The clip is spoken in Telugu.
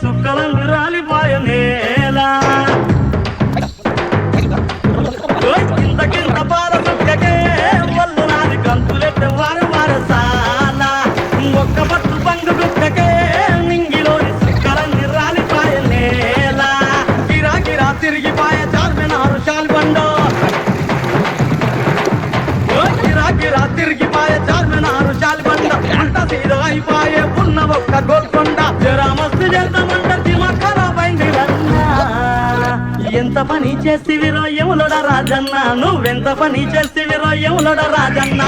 సుక్కలం రాలిపోయనేలా ఇంతకింత పాల సుక్కకే వల్లు నాది కంతులెట్టే వారసాల ఒక్క పట్టు పంగు గుక్కకే నింగిలోని సుక్కలన్నీ రాలిపోయనేలా గిరా తిరిగిపాయ చార్మినారు శాల్బండ గిరా తిరిగిపాయ చార్మినారు శాల్బండ అంట సీదో అయిపోయే ఉన్న ఒక్క గోల్కొండ జరామస్తు చేద్దామంట దిమాగ్ ఖరాబ్ అయింది రన్నా ఎంత పని చేస్తివిరో యములోడ రాజన్న నువ్వెంత పని చేస్తివిరో యములోడ రాజన్న